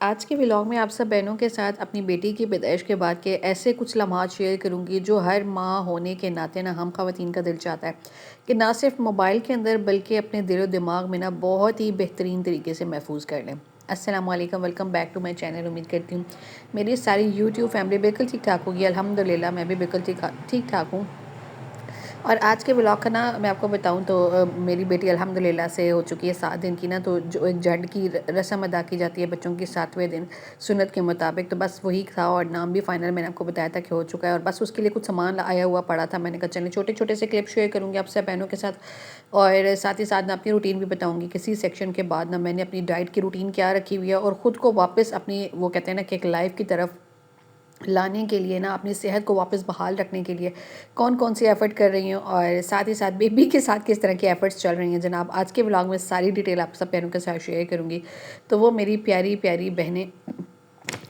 आज के व्लॉग में आप सब बहनों के साथ अपनी बेटी की पैदाइश के बाद के ऐसे कुछ लम्हात शेयर करूंगी जो हर माँ होने के नाते ना हम ख़वातीन का दिल चाहता है कि ना सिर्फ मोबाइल के अंदर बल्कि अपने दिलो दिमाग में ना बहुत ही बेहतरीन तरीके से महफूज कर लें। अस्सलाम वालेकुम, welcome back to my channel. उम्मीद करती हूँ मेरी सारी यूट्यूब फैमिली बिल्कुल ठीक ठाक होगी। अल्हम्दुलिल्लाह मैं भी बिल्कुल ठीक ठाक हूँ। और आज के व्लॉग का ना मैं आपको बताऊं तो मेरी बेटी अल्हम्दुलिल्लाह से हो चुकी है 7 दिन की ना। तो जो एक जड़ की रस्म अदा की जाती है बच्चों की 7वें दिन सुन्नत के मुताबिक, तो बस वही था और नाम भी फाइनल मैंने आपको बताया था कि हो चुका है। और बस उसके लिए कुछ सामान आया हुआ पड़ा था। मैंने कहा चलें छोटे छोटे से क्लिप शेयर करूँगी आपसे बहनों के साथ, और साथ ही साथ मैं अपनी रूटीन भी बताऊँगी कि सी सेक्शन के बाद ना मैंने अपनी डाइट की रूटीन क्या रखी हुई है और ख़ुद को वापस अपनी वो कहते हैं ना कि एक लाइफ की तरफ लाने के लिए ना, अपनी सेहत को वापस बहाल रखने के लिए कौन कौन सी एफ़र्ट कर रही हूँ और साथ ही साथ बेबी के साथ किस तरह की एफ़र्ट्स चल रही हैं जनाब। आज के व्लॉग में सारी डिटेल आप सब बहनों के साथ शेयर करूँगी। तो वो मेरी प्यारी प्यारी बहनें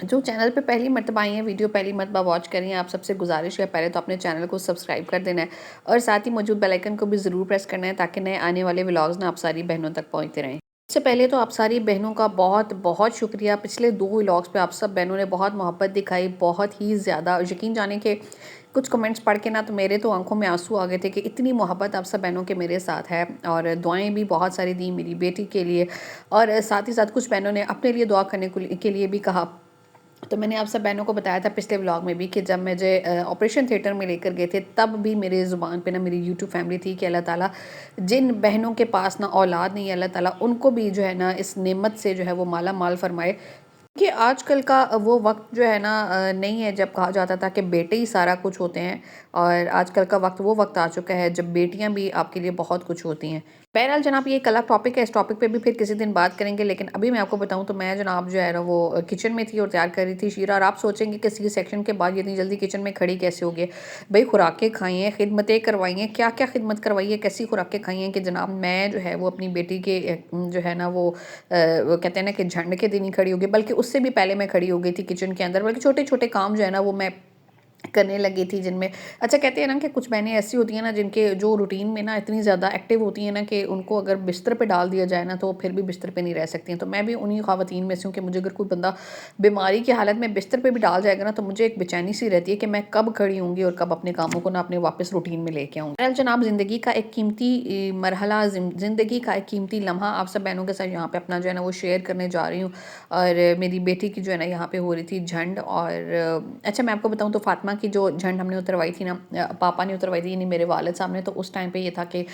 जो चैनल पे पहली मरतबा आई हैं, वीडियो पहली मरतबा वॉच करी हैं, आप सबसे गुजारिश है पहले तो अपने चैनल को सब्सक्राइब कर देना है और साथ ही मौजूद बेल आइकन को भी ज़रूर प्रेस करना है ताकि नए आने वाले व्लॉग्स ना आप सारी बहनों तक पहुँचते रहें। सबसे पहले तो आप सारी बहनों का बहुत बहुत शुक्रिया। पिछले 2 व्लॉग्स पे आप सब बहनों ने बहुत मोहब्बत दिखाई, बहुत ही ज़्यादा। और यकीन जाने के कुछ कमेंट्स पढ़ के ना तो मेरे तो आंखों में आंसू आ गए थे कि इतनी मोहब्बत आप सब बहनों के मेरे साथ है। और दुआएं भी बहुत सारी दी मेरी बेटी के लिए, और साथ ही साथ कुछ बहनों ने अपने लिए दुआ करने के लिए भी कहा। तो मैंने आप सब बहनों को बताया था पिछले व्लॉग में भी कि जब मुझे ऑपरेशन थिएटर में लेकर गए थे तब भी मेरे ज़ुबान पे ना मेरी यूट्यूब फैमिली थी कि अल्लाह ताला जिन बहनों के पास ना औलाद नहीं है अल्लाह ताला उनको भी जो है ना इस नेमत से जो है वो माला माल फरमाए। कि आजकल का वो वक्त जो है ना नहीं है जब कहा जाता था कि बेटे ही सारा कुछ होते हैं, और आजकल का वक्त वो वक्त आ चुका है जब बेटियां भी आपके लिए बहुत कुछ होती हैं। बहरहाल जनाब ये एक अलग टॉपिक है, इस टॉपिक पे भी फिर किसी दिन बात करेंगे। लेकिन अभी मैं आपको बताऊं तो मैं जनाब जो है ना वो किचन में थी और तैयार कर रही थी शीरा। और आप सोचेंगे कि सी सेक्शन के बाद इतनी जल्दी किचन में खड़ी कैसे हो गई। भाई खुराकें खाई हैं, खिदमतें करवाई हैं, क्या क्या खिदमत करवाई है, कैसी खुराकें खाई हैं कि जनाब मैं जो है वो अपनी बेटी के जो है ना वो कहते हैं ना कि झंड के दिन ही खड़ी हो गई, बल्कि उससे भी पहले मैं खड़ी हो गई थी किचन के अंदर। बल्कि छोटे छोटे काम जो है ना वो मैं करने लगी थी जिनमें, अच्छा कहते हैं ना कि कुछ बहनें ऐसी होती हैं ना जिनके जो रूटीन में ना इतनी ज़्यादा एक्टिव होती हैं ना कि उनको अगर बिस्तर पे डाल दिया जाए ना तो वो फिर भी बिस्तर पे नहीं रह सकती हैं। तो मैं भी उन्हीं ख़वातीन में से हूँ कि मुझे अगर कोई बंदा बीमारी की हालत में बिस्तर पे भी डाल जाएगा ना तो मुझे एक बेचैनी सी रहती है कि मैं कब खड़ी होंगी और कब अपने कामों को ना अपने वापस रूटीन में लेके आऊँगी। बहरहाल जनाब ज़िंदगी का एक कीमती मरहला, ज़िंदगी का एक कीमती लम्हा आप सब बहनों के साथ यहाँ पे अपना जो है ना वो शेयर करने जा रही हूँ। और मेरी बेटी की जो है ना यहाँ पे हो रही थी झंड। और अच्छा मैं आपको बताऊँ तो फातिमा की जो झंड हमने उतरवाई थी ना, पापा ने उतरवाई थी यानी मेरे वालिद साहब ने। तो उस टाइम पे ये था कि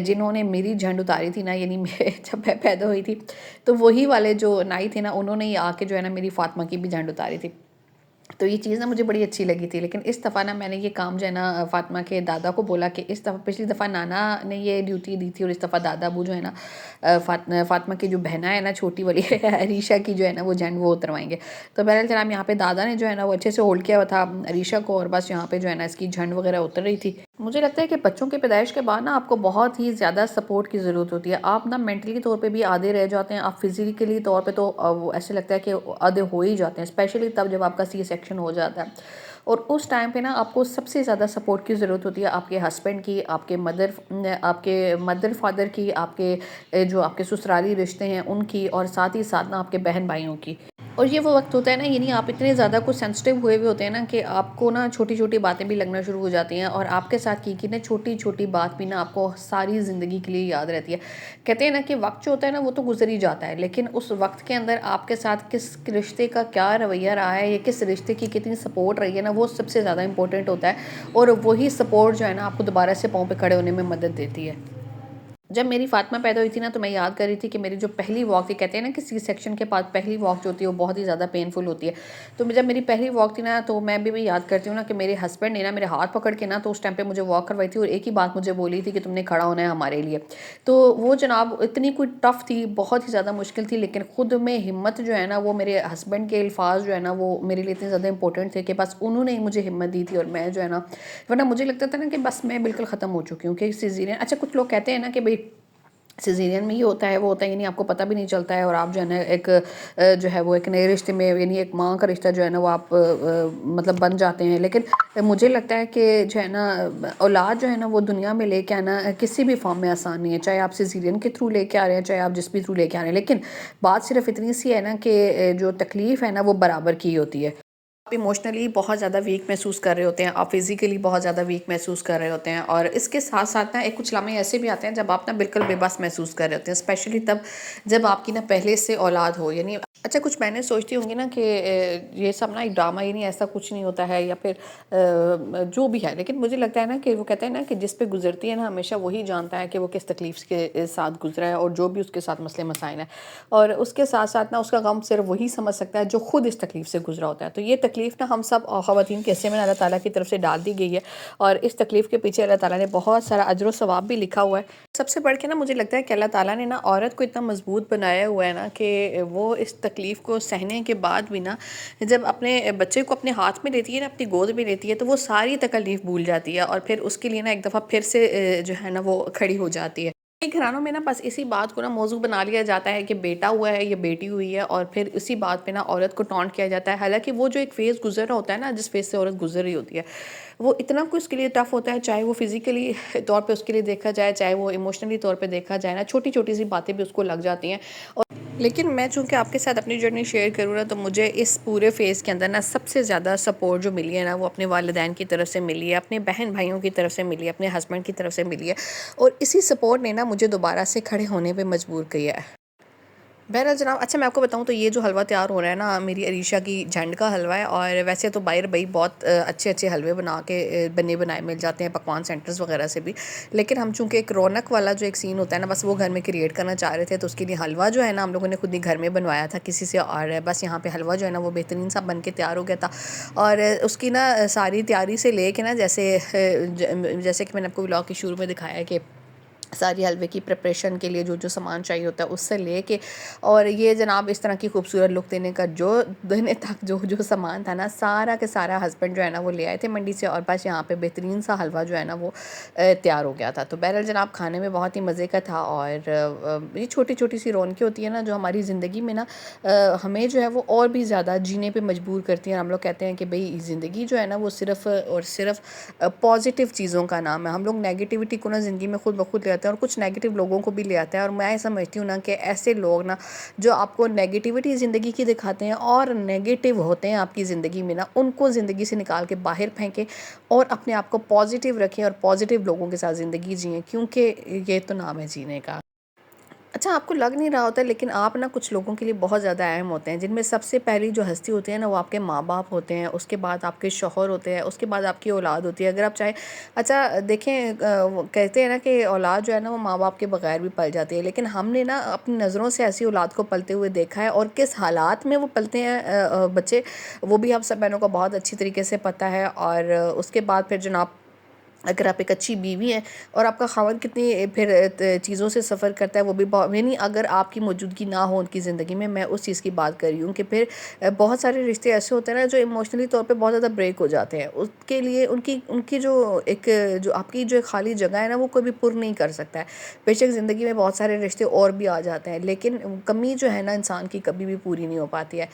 जिन्होंने मेरी झंड उतारी थी ना यानी जब मैं पैदा हुई थी तो वही वाले जो नाई थे ना उन्होंने ही आके जो है ना मेरी फातिमा की भी झंड उतारी थी। तो ये चीज़ ना मुझे बड़ी अच्छी लगी थी। लेकिन इस दफ़ा ना मैंने ये काम जो है ना फातिमा के दादा को बोला कि इस दफ़ा, पिछली दफ़ा नाना ने ये ड्यूटी दी थी और इस दफ़ा दादा अबू जो है ना फातिमा की जो बहना है ना छोटी वाली अरीशा की जो है ना वो झंड वो उतरवाएंगे। तो बहरहाल जनाब यहाँ पे दादा ने जो है ना वो अच्छे से होल्ड किया हुआ था अरीशा को, और बस यहाँ पे जो है ना इसकी झंड वगैरह उतर रही थी। मुझे लगता है कि बच्चों की पैदाइश के बाद ना आपको बहुत ही ज़्यादा सपोर्ट की ज़रूरत होती है। आप ना मेंटली तौर पे भी आधे रह जाते हैं, आप फिज़िकली तौर पे तो वो ऐसे लगता है कि आधे हो ही जाते हैं, स्पेशली तब जब आपका सी सेक्शन हो जाता है। और उस टाइम पे ना आपको सबसे ज़्यादा सपोर्ट की ज़रूरत होती है आपके हस्बैंड की, आपके मदर फादर की, आपके जो आपके ससुराली रिश्ते हैं उनकी, और साथ ही साथ ना आपके बहन भाइयों की। और ये वो वक्त होता है ना यानी आप इतने ज़्यादा कुछ सेंसिटिव हुए हुए होते हैं ना कि आपको ना छोटी छोटी बातें भी लगना शुरू हो जाती हैं, और आपके साथ की ना छोटी छोटी बात भी ना आपको सारी ज़िंदगी के लिए याद रहती है। कहते हैं ना कि वक्त जो होता है ना वो तो गुजर ही जाता है, लेकिन उस वक्त के अंदर आपके साथ किस रिश्ते का क्या रवैया रहा है या किस रिश्ते की कितनी सपोर्ट रही है ना वो सबसे ज़्यादा इंपॉर्टेंट होता है। और वही सपोर्ट जो है ना आपको दोबारा से पाँव पे खड़े होने में मदद देती है। जब मेरी फातिमा पैदा हुई थी ना तो मैं याद कर रही थी कि मेरी जो पहली वॉक थी, कहते हैं ना कि सी सेक्शन के बाद पहली वॉक जो होती है वो बहुत ही ज़्यादा पेनफुल होती है। तो जब मेरी पहली वॉक थी ना तो मैं भी याद करती हूँ ना कि मेरे हस्बैंड ने ना मेरे हाथ पकड़ के ना तो उस टाइम पे मुझे वॉक करवाई थी और एक ही बात मुझे बोली थी कि तुमने खड़ा होना है हमारे लिए। तो वो जनाब इतनी कोई टफ़ थी, बहुत ही ज़्यादा मुश्किल थी, लेकिन ख़ुद में हिम्मत जो है ना वो मेरे हस्बैंड के अल्फाज जो है ना वो मेरे लिए इतने ज़्यादा इंपॉर्टेंट थे कि बस उन्होंने ही मुझे हिम्मत दी थी। और मैं जो है ना, वरना मुझे लगता था ना कि बस मैं बिल्कुल ख़त्म हो चुकी हूँ कि सीज़ेरियन। अच्छा कुछ लोग कहते हैं ना कि भाई सिज़ेरियन में ये होता है, वो होता है यानी आपको पता भी नहीं चलता है और आप जो है ना एक जो है वो एक नए रिश्ते में यानी एक माँ का रिश्ता जो है ना वो आप मतलब बन जाते हैं। लेकिन मुझे लगता है कि जो है ना औलाद जो है ना वो दुनिया में लेके आना किसी भी फ़ॉर्म में आसान नहीं है। चाहे आप सिज़ेरियन के थ्रू लेके आ रहे हैं, चाहे आप जिस भी थ्रू लेके आ रहे हैं। लेकिन बात सिर्फ़ इतनी सी है ना कि जो तकलीफ़ है ना वो बराबर की होती है। आप इमोशनली बहुत ज़्यादा वीक महसूस कर रहे होते हैं, आप फिज़िकली बहुत ज़्यादा वीक महसूस कर रहे होते हैं और इसके साथ-साथ ना एक कुछ लम्हे ऐसे भी आते हैं जब आप ना बिल्कुल बेबस महसूस कर रहे होते हैं, स्पेशली तब जब आपकी ना पहले से औलाद हो। यानी अच्छा कुछ बहनें सोचती होंगी ना कि ये सब ना एक ड्रामा ही नहीं, ऐसा कुछ नहीं होता है या फिर जो भी है। लेकिन मुझे लगता है ना कि वो कहते हैं ना कि जिस पे गुज़रती है ना हमेशा वही जानता है कि वो किस तकलीफ़ के साथ गुज़रा है और जो भी उसके साथ मसले मसाइल हैं। और उसके साथ-साथ ना उसका गम सिर्फ़ वही समझ सकता है जो खुद इस तकलीफ़ से गुज़रा होता है। तो ये तकलीफ़ ना हम सब ख़वातीन के हिस्से में अल्लाह ताला की तरफ से डाल दी गई है और इस तकलीफ़ के पीछे अल्लाह ताला ने बहुत सारा अजर व सवाब भी लिखा हुआ है। सबसे बढ़ के ना मुझे लगता है कि अल्लाह ताला ने ना औरत को इतना मज़बूत बनाया हुआ है ना कि वो इस तकलीफ़ को सहने के बाद भी ना जब अपने बच्चे को अपने हाथ में लेती है ना, अपनी गोद में लेती है तो वो सारी तकलीफ़ भूल जाती है और फिर उसके लिए ना एक दफ़ा फिर से जो है ना वो खड़ी हो जाती है। कई घरानों में ना बस इसी बात को ना मौजू बना लिया जाता है कि बेटा हुआ है या बेटी हुई है और फिर इसी बात पे ना औरत को टॉन्ट किया जाता है। हालाँकि वो जो एक फ़ेज़ गुज़र रहा होता है ना, जिस फ़ेज़ से औरत गुज़र रही होती है, वो इतना कुछ उसके लिए टफ़ होता है, चाहे वो फ़िज़िकली तौर पे उसके लिए देखा जाए, चाहे वो इमोशनली तौर पे देखा जाए ना, छोटी-छोटी सी बातें भी उसको लग जाती हैं। और लेकिन मैं चूँकि आपके साथ अपनी जर्नी शेयर करूँ ना, तो मुझे इस पूरे फ़ेज़ के अंदर ना सबसे ज़्यादा सपोर्ट जो मिली है ना, वो अपने वालिदैन की तरफ से मिली है, अपने बहन-भाइयों की तरफ से मिली है, अपने हस्बैंड की तरफ से मिली है और इसी सपोर्ट ने ना मुझे दोबारा से खड़े होने पे मजबूर किया है। बहरहाल जनाब, अच्छा मैं आपको बताऊँ तो ये जो हलवा तैयार हो रहा है ना, मेरी अरीशा की झंड का हलवा है और वैसे तो बाहर भई बहुत अच्छे-अच्छे हलवे बना के बने बनाए मिल जाते हैं पकवान सेंटर्स वगैरह से भी। लेकिन हम चूँकि एक रौनक वाला जो एक सीन होता है ना, बस वो घर में क्रिएट करना चाह रहे थे, तो उसके लिए हलवा जो है ना हम लोगों ने खुद ही घर में बनवाया था किसी से और बस यहाँ पे हलवा जो है ना वो बेहतरीन सा बन के तैयार हो गया था। और उसकी ना सारी तैयारी से लेके ना जैसे कि मैंने आपको व्लॉग के शुरू में दिखाया है कि सारी हलवे की प्रिपरेशन के लिए जो-जो सामान चाहिए होता है उससे लेके और ये जनाब इस तरह की खूबसूरत लुक देने का जो देने तक जो-जो सामान था ना सारा के सारा हस्बैंड जो है ना वो ले आए थे मंडी से और बस यहाँ पे बेहतरीन सा हलवा जो है ना वो तैयार हो गया था। तो बहरहाल जनाब खाने में बहुत ही मज़े का था और ये छोटी-छोटी सी रौनकें होती है ना जो हमारी ज़िंदगी में ना हमें जो है वो और भी ज़्यादा जीने पे मजबूर करती हैं। हम लोग कहते हैं कि भई ज़िंदगी जो है ना वो सिर्फ़ और सिर्फ़ पॉज़िटिव चीज़ों का नाम है। हम लोग नेगेटिविटी को ना ज़िंदगी में खुद ब खुद ले आते हैं और कुछ नेगेटिव लोगों को भी ले आता है और मैं समझती हूँ ना कि ऐसे लोग ना जो आपको नेगेटिविटी ज़िंदगी की दिखाते हैं और नेगेटिव होते हैं आपकी ज़िंदगी में ना, उनको ज़िंदगी से निकाल के बाहर फेंकें और अपने आप को पॉज़िटिव रखें और पॉज़िटिव लोगों के साथ ज़िंदगी जिएँ क्योंकि ये तो नाम है जीने का। अच्छा आपको लग नहीं रहा होता लेकिन आप ना कुछ लोगों के लिए बहुत ज़्यादा अहम होते हैं जिनमें सबसे पहली जो हस्ती होती है ना वो आपके माँ-बाप होते हैं, उसके बाद आपके शौहर होते हैं, उसके बाद आपकी औलाद होती है। अगर आप चाहें अच्छा देखें वो कहते हैं ना कि औलाद जो है ना वो माँ-बाप के बगैर भी पल जाती है। लेकिन हमने ना अपनी नज़रों से ऐसी औलाद को पलते हुए देखा है और किस हालात में वो पलते हैं बच्चे, वो भी हम सब बहनों को बहुत अच्छी तरीके से पता है। और उसके बाद फिर जनाब अगर आप एक अच्छी बीवी हैं और आपका ख़ावंद कितनी फिर चीज़ों से सफ़र करता है वो भी यानी अगर आपकी मौजूदगी ना हो उनकी ज़िंदगी में, मैं उस चीज़ की बात कर रही हूँ कि फिर बहुत सारे रिश्ते ऐसे होते हैं ना जो इमोशनली तौर पे बहुत ज़्यादा ब्रेक हो जाते हैं। उसके लिए उनकी उनकी जो एक जो आपकी जो एक खाली जगह है ना वो कोई भी पुर नहीं कर सकता है। बेशक ज़िंदगी में बहुत सारे रिश्ते और भी आ जाते हैं लेकिन कमी जो है ना इंसान की कभी भी पूरी नहीं हो पाती है।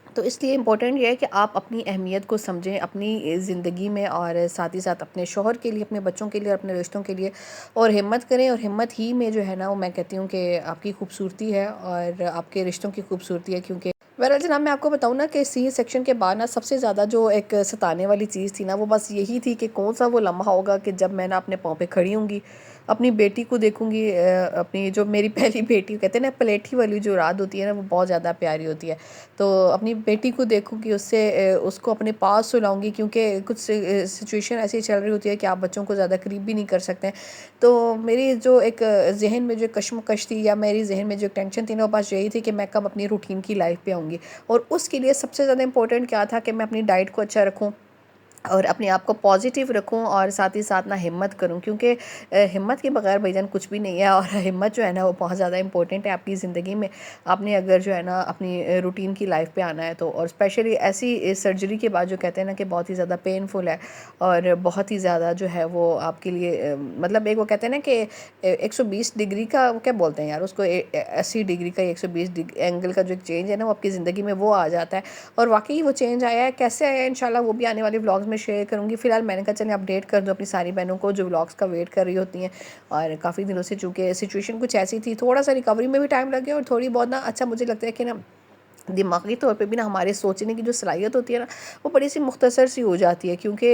तो इसलिए इम्पोर्टेंट ये है कि आप अपनी अहमियत को समझें अपनी ज़िंदगी में और साथ ही साथ अपने शौहर के लिए, अपने बच्चों के लिए और अपने रिश्तों के लिए और हिम्मत करें और हिम्मत ही में जो है ना वो मैं कहती हूँ कि आपकी खूबसूरती है और आपके रिश्तों की खूबसूरती है। क्योंकि बहरहाल जनाब मैं आपको बताऊँ ना कि सी सेक्शन के बाद ना सबसे ज़्यादा जो एक सताने वाली चीज़ थी ना वो बस यही थी कि कौन सा वो लम्हा होगा कि जब मैं ना अपने पाँव पे खड़ी होंगी, अपनी बेटी को देखूंगी, अपनी जो मेरी पहली बेटी कहते हैं ना पलेठी वाली जो रात होती है ना वो बहुत ज़्यादा प्यारी होती है। तो अपनी बेटी को देखूंगी उसको अपने पास सुलाऊंगी क्योंकि कुछ सिचुएशन ऐसी चल रही होती है कि आप बच्चों को ज़्यादा करीब भी नहीं कर सकते हैं। तो मेरी जो एक जहन में जो कश्मकश थी या मेरी जहन में जो टेंशन थी ना वो बस यही थी कि मैं कब अपनी रूटीन की लाइफ पे आऊँगी और उसके लिए सबसे ज़्यादा इंपॉर्टेंट क्या था कि मैं अपनी डाइट को अच्छा रखूँ, और अपने आप को पॉजिटिव रखूं और साथ ही साथ ना हिम्मत करूं, क्योंकि हिम्मत के बगैर भाईजान कुछ भी नहीं है। और हिम्मत जो है ना वो बहुत ज़्यादा इंपॉर्टेंट है आपकी ज़िंदगी में। आपने अगर जो है ना अपनी रूटीन की लाइफ पे आना है तो, और स्पेशली ऐसी सर्जरी के बाद जो कहते हैं ना कि बहुत ही ज़्यादा पेनफुल है और बहुत ही ज़्यादा जो है वो आपके लिए मतलब एक वो कहते हैं ना कि 120 डिग्री का वो क्या बोलते हैं यार उसको, 80 डिग्री का 120 एंगल का जो एक चेंज है ना वो आपकी ज़िंदगी में वो आ जाता है। और वाकई वो चेंज आया है, कैसे आया है इंशाल्लाह वो भी आने वाले व्लॉग्स में शेयर करूँगी। फिलहाल मैंने कहा चलें अपडेट कर दूँ अपनी सारी बहनों को जो व्लॉग्स का वेट कर रही होती हैं। और काफ़ी दिनों से चूँकि सिचुएशन कुछ ऐसी थी, थोड़ा सा रिकवरी में भी टाइम लग गया और थोड़ी बहुत ना अच्छा मुझे लगता है कि ना दिमागी तौर पे भी ना हमारे सोचने की जो सलाहियत होती है ना वो बड़ी सी मुख्तसर सी हो जाती है, क्योंकि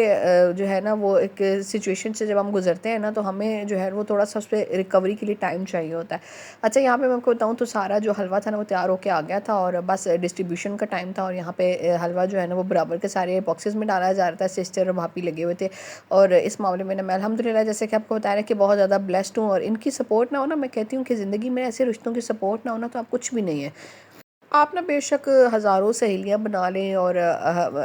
जो है ना वो एक सिचुएशन से जब हम गुजरते हैं ना तो हमें जो है वो थोड़ा सा उस पर रिकवरी के लिए टाइम चाहिए होता है। अच्छा, यहाँ पे मैं आपको बताऊँ तो सारा जो हलवा था ना वो तैयार होकर आ गया था और बस डिस्ट्रीब्यूशन का टाइम था। और यहाँ पे हलवा जो है ना वो बराबर के सारे बॉक्सेस में डाला जा रहा था। सिस्टर और भाभी लगे हुए थे और इस मामले में ना मैं अल्हम्दुलिल्लाह जैसे कि आपको बताया कि बहुत ज़्यादा ब्लेस्ड हूँ। और इनकी सपोर्ट ना हो ना, मैं कहती हूँ कि ज़िंदगी में ऐसे रिश्तों की सपोर्ट ना हो ना तो आप कुछ भी नहीं है। आप ना बेशक हज़ारों सहेलियाँ बना लें और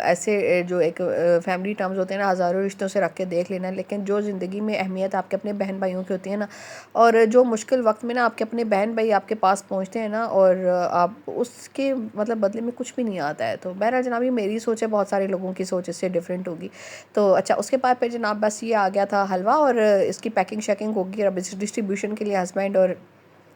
ऐसे जो एक फैमिली टर्म्स होते हैं ना हज़ारों रिश्तों से रख के देख लेना, लेकिन जो ज़िंदगी में अहमियत आपके अपने बहन भाइयों की होती है ना, और जो मुश्किल वक्त में ना आपके अपने बहन भाई आपके पास पहुँचते हैं ना, और आप उसके मतलब बदले में कुछ भी नहीं आता है। तो बहरहाल जनाब ये मेरी सोच है, बहुत सारे लोगों की सोच इससे डिफरेंट होगी। तो अच्छा, उसके बाद फिर जनाब बस ये आ गया था हलवा और इसकी पैकिंग शैकिंग होगी। और अब इस डिस्ट्रीब्यूशन के लिए हस्बैंड और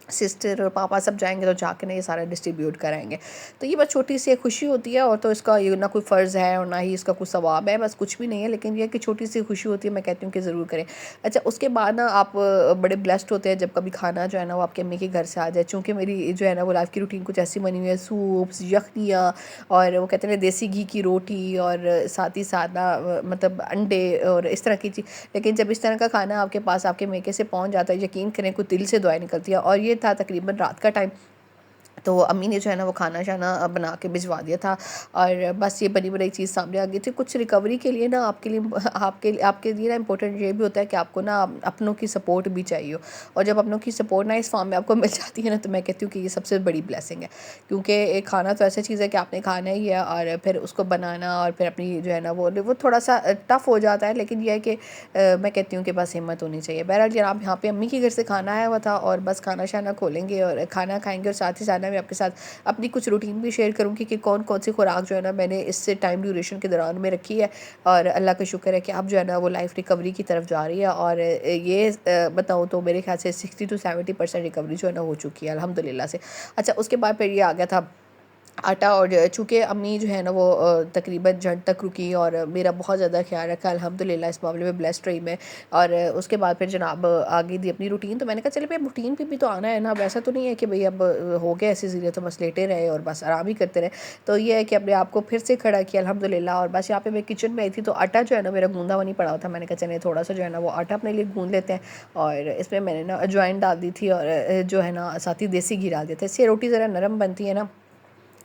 सिस्टर और पापा सब जाएंगे तो जाके ना ये सारा डिस्ट्रीब्यूट कराएंगे। तो ये बस छोटी सी एक खुशी होती है, और तो इसका ये ना कोई फ़र्ज़ है और ना ही इसका कोई सवाब है, बस कुछ भी नहीं है। लेकिन ये कि छोटी सी खुशी होती है, मैं कहती हूँ कि ज़रूर करें। अच्छा, उसके बाद ना आप बड़े ब्लेस्ड होते हैं जब कभी खाना जो है ना वो आपके अम्मी के घर से आ जाए। चूँकि मेरी जो है ना वो लाइफ की रूटीन कुछ ऐसी बनी हुई है, सूप्स, यखनियाँ और वो कहते हैं ना देसी घी की रोटी और साथ ही साथ ना मतलब अंडे और इस तरह की चीज़। लेकिन जब इस तरह का खाना आपके पास आपके मेके से पहुंच जाता है, यकीन करें कोई दिल से दुआएं निकलती है। और ये था तकरीबन रात का टाइम, तो अम्मी ने जो है ना वो खाना शाना बना के भिजवा दिया था। और बस ये बनी बनाई चीज़ सामने आ गई थी। कुछ रिकवरी के लिए ना आपके लिए ना इम्पोर्टेंट ये भी होता है कि आपको ना अपनों की सपोर्ट भी चाहिए हो। और जब अपनों की सपोर्ट ना इस फॉर्म में आपको मिल जाती है ना, तो मैं कहती हूँ कि ये सबसे बड़ी ब्लेसिंग है। क्योंकि एक खाना तो ऐसी चीज़ है कि आपने खाना ही है, और फिर उसको बनाना और फिर अपनी जो है ना वो थोड़ा सा टफ़ हो जाता है। लेकिन यह है कि मैं कहती हूँ कि बस हिम्मत होनी चाहिए। बहरहाल जनाब यहाँ पे अम्मी के घर से खाना आया हुआ था और बस खाना शाना खोलेंगे और खाना खाएंगे। और साथ ही साथ मैं आपके साथ अपनी कुछ रूटीन भी शेयर करूँगी कि कौन कौन सी खुराक जो है ना मैंने इससे टाइम ड्यूरेशन के दौरान में रखी है। और अल्लाह का शुक्र है कि अब जो है ना वो लाइफ रिकवरी की तरफ जा रही है। और ये बताऊँ तो मेरे ख्याल से 60 to 70% रिकवरी जो है ना हो चुकी है अल्हम्दुलिल्लाह से। अच्छा, उसके बाद फिर ये आ गया था आटा। और चूँकि अम्मी जो है ना वो तकरीबन जड़ तक रुकी और मेरा बहुत ज़्यादा ख्याल रखा अल्हम्दुलिल्लाह, इस मामले में ब्लेस्ड रही मैं। और उसके बाद फिर जनाब आ गई थी अपनी रूटीन। तो मैंने कहा चले भाई अब रूटीन पे भी तो आना है ना। अब ऐसा तो नहीं है कि भाई अब हो गया ऐसे ज़रिए तो बस लेटे रहे और बस आराम ही करते रहे। तो ये है कि अपने आप को फिर से खड़ा किया अल्हम्दुलिल्लाह। और बस यहाँ पे मैं किचन में आई थी तो आटा जो है ना मेरा गूंदा हुआ नहीं पड़ा हुआ था। मैंने कहा चले थोड़ा सा जो है ना वो आटा अपने लिए गूंद लेते हैं। और इसमें मैंने ना अजवाइन डाल दी थी और जो है ना साथ ही देसी घी डाल दिया था। इससे रोटी ज़रा नरम बनती है ना।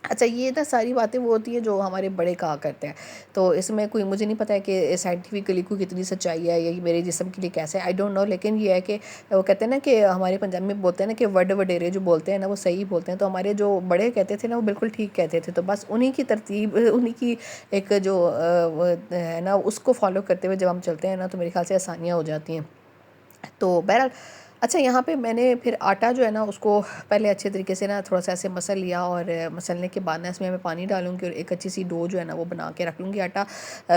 अच्छा, ये ना सारी बातें वो होती हैं जो हमारे बड़े कहा करते हैं। तो इसमें कोई मुझे नहीं पता है कि साइंटिफिकली कोई कितनी सच्चाई है या ये मेरे जिस्म के लिए कैसे है, आई डोंट नो। लेकिन ये है कि वो कहते हैं ना कि हमारे पंजाब में बोलते हैं ना कि वड वडेरे जो बोलते हैं ना वो सही बोलते हैं। तो हमारे जो बड़े कहते थे ना वो बिल्कुल ठीक कहते थे। तो बस उन्हीं की तरतीब उन्हीं की एक जो वो है ना उसको फॉलो करते हुए जब हम चलते हैं ना तो मेरे ख्याल से आसानियाँ हो जाती हैं। तो बहरहाल अच्छा, यहाँ पे मैंने फिर आटा जो है ना उसको पहले अच्छे तरीके से ना थोड़ा सा ऐसे मसल लिया। और मसलने के बाद ना इसमें मैं पानी डालूंगी और एक अच्छी सी डो जो है ना वो बना के रख लूँगी। आटा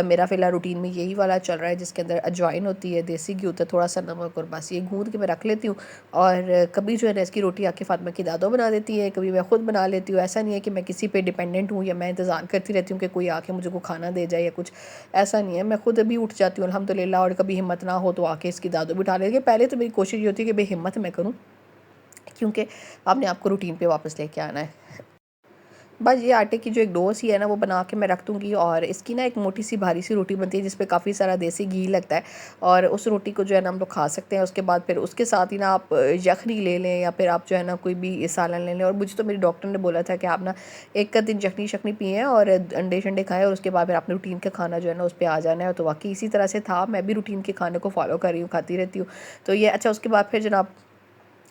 मेरा फ़िलहाल रूटीन में यही वाला चल रहा है जिसके अंदर अजवाइन होती है, देसी घी होता है, थोड़ा सा नमक, और बस ये गूँद के मैं रख लेती हूँ। और कभी जो है ना इसकी रोटी आके फ़ातिमा की दादो बना देती है, कभी मैं खुद बना लेती हूँ। ऐसा नहीं है कि मैं किसी पे डिपेंडेंट हूँ या मैं इंतज़ार करती रहती हूँ कि कोई आके मुझे को खाना दे जाए या कुछ, ऐसा नहीं है। मैं खुद भी उठ जाती हूँ अल्हम्दुलिल्लाह। और कभी हिम्मत ना हो तो आके इसकी दादो भी उठा लेती है। पहले तो मेरी कोशिश ये होती है कि भाई हिम्मत मैं करूँ, क्योंकि आपने आपको रूटीन पे वापस लेके आना है। बस ये आटे की जो एक डो सी है ना वो बना के मैं रख दूँगी। और इसकी ना एक मोटी सी भारी सी रोटी बनती है जिस पे काफ़ी सारा देसी घी लगता है। और उस रोटी को जो है ना हम लोग खा सकते हैं। उसके बाद फिर उसके साथ ही ना आप यखनी ले लें या फिर आप जो है ना कोई भी सालन ले लें। और मुझे तो मेरी डॉक्टर ने बोला था कि आप ना एक का दिन यखनी शखनी पिएँ और अंडे शंडे खाएँ और उसके बाद फिर आपने रूटीन का खाना जो है ना उस पर आ जाना है। तो वाकई इसी तरह से था, मैं भी रूटीन के खाने को फॉलो कर रही हूँ, खाती रहती हूँ। तो ये अच्छा, उसके बाद फिर जनाब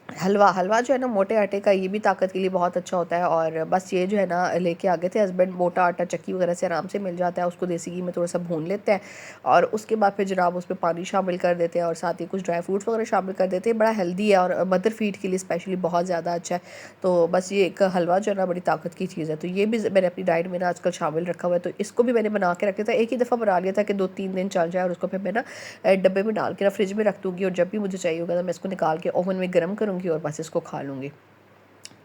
हलवा हलवा जो है ना मोटे आटे का, ये भी ताकत के लिए बहुत अच्छा होता है। और बस ये जो है ना लेके आ गए थे हस्बैंड, मोटा आटा चक्की वगैरह से आराम से मिल जाता है, उसको देसी घी में थोड़ा सा भून लेते हैं और उसके बाद फिर जनाब उसमें पानी शामिल कर देते हैं और साथ ही कुछ ड्राई फ्रूट्स वगैरह शामिल कर देते हैं। बड़ा हेल्दी है और मदर फीड के लिए स्पेशली बहुत ज़्यादा अच्छा है। तो बस ये एक हलवा जो है ना बड़ी ताकत की चीज़ है, तो ये भी मैंने अपनी डाइट में ना आजकल शामिल रखा हुआ है। तो इसको भी मैंने बना के रखा था, एक ही दफ़ा बना लिया था कि 2-3 दिन चल जाए और उसको फिर मैं ना डब्बे में डाल के ना फ्रिज में रख दूँगी और जब भी मुझे चाहिए होगा तो मैं इसको निकाल के ओवन में गर्म करूँगी और बस इसको खा लूँगी।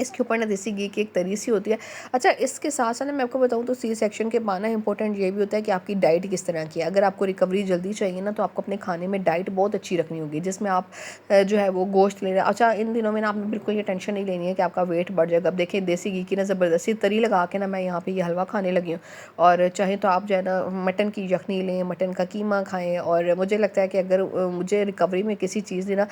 इसके ऊपर ना देसी घी की एक तरी सी होती है। अच्छा, इसके साथ साथ ना मैं आपको बताऊँ तो सी सेक्शन के बाद ना इंपॉर्टेंट ये भी होता है कि आपकी डाइट किस तरह की है। अगर आपको रिकवरी जल्दी चाहिए ना तो आपको अपने खाने में डाइट बहुत अच्छी रखनी होगी, जिसमें आप जो है वो गोश्त ले रहे हैं। अच्छा, इन दिनों में ना आपने बिल्कुल ये टेंशन नहीं लेनी है कि आपका वेट बढ़ जाएगा। अब देखिए देसी घी की ना ज़बरदस्ती तरी लगा के ना मैं यहाँ पे ये हलवा खाने लगी हूँ। और चाहे तो आप जो है ना मटन की यखनी लें, मटन का कीमा खाएँ। और मुझे लगता है कि अगर मुझे रिकवरी में किसी चीज़ ने ना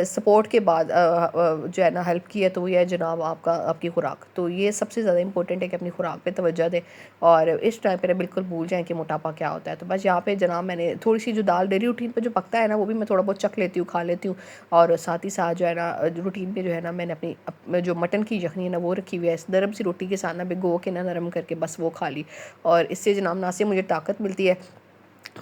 सपोर्ट के बाद जो है ना हेल्प की है तो ये है जनाब आपकी खुराक। तो ये सबसे ज़्यादा इंपॉर्टेंट है कि अपनी खुराक पे तवज्जो दें और इस टाइम पे ना बिल्कुल भूल जाएँ कि मोटापा क्या होता है। तो बस यहाँ पे जनाब मैंने थोड़ी सी जो दाल डेली रूटीन पे जो पकता है ना वो भी मैं थोड़ा बहुत चख लेती हूँ, खा लेती हूँ। और साथ ही साथ जो है ना रूटीन पे जो है ना मैंने अपनी जो मटन की यखनी है ना वो रखी हुई है, इस नरम सी रोटी के साथ ना भिगो के ना नरम करके बस वो खा ली। और इससे जनाब ना सिर्फ मुझे ताकत मिलती है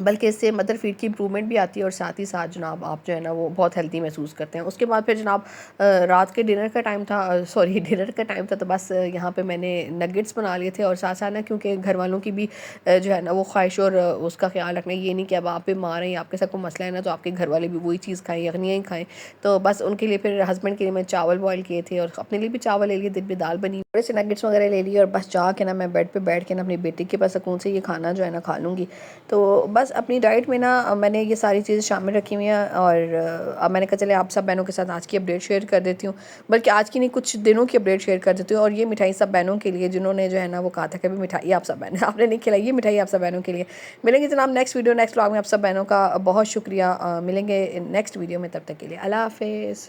बल्कि इससे मदर फीड की इम्प्रूवमेंट भी आती है और साथ ही साथ जनाब आप जो है ना वो बहुत हेल्दी महसूस करते हैं। उसके बाद फिर जनाब रात के डिनर का टाइम था, सॉरी डिनर का टाइम था, तो बस यहाँ पे मैंने नगेट्स बना लिए थे। और साथ साथ ना क्योंकि घर वालों की भी जो है ना वो ख्वाहिश और उसका ख्याल रखना, ये नहीं कि अब आप बीमार हैं या आपके साथ कोई मसला है ना तो आपके घर वाले भी वही चीज़ खाएँ, यखनियाँ ही खाएँ। तो बस उनके लिए फिर हस्बैंड के लिए मैं चावल बॉयल किए थे और अपने लिए भी चावल ले लिए, दिन में दाल बनी, थोड़े से नगेट्स वगैरह ले लिए और बस जाके ना मैं बेड पे बैठ के ना अपनी बेटी के पास सुकून से ये खाना जो है ना खा लूँगी। तो बस अपनी डाइट में ना मैंने ये सारी चीज़ें शामिल रखी हुई हैं। और अब मैंने कहा चले आप सब बहनों के साथ आज की अपडेट शेयर कर देती हूँ, बल्कि आज की नहीं कुछ दिनों की अपडेट शेयर कर देती हूँ। और ये मिठाई सब बहनों के लिए जिन्होंने जो है ना वो कहा था कि अभी मिठाई आप सब बहन आपने नहीं खिलाई, ये मिठाई आप सब बहनों के लिए। मिलेंगे जनाब नेक्स्ट वीडियो नेक्स्ट व्लॉग में। आप सब बहनों का बहुत शुक्रिया। मिलेंगे नेक्स्ट वीडियो में, तब तक के लिए अल्लाह हाफिज़।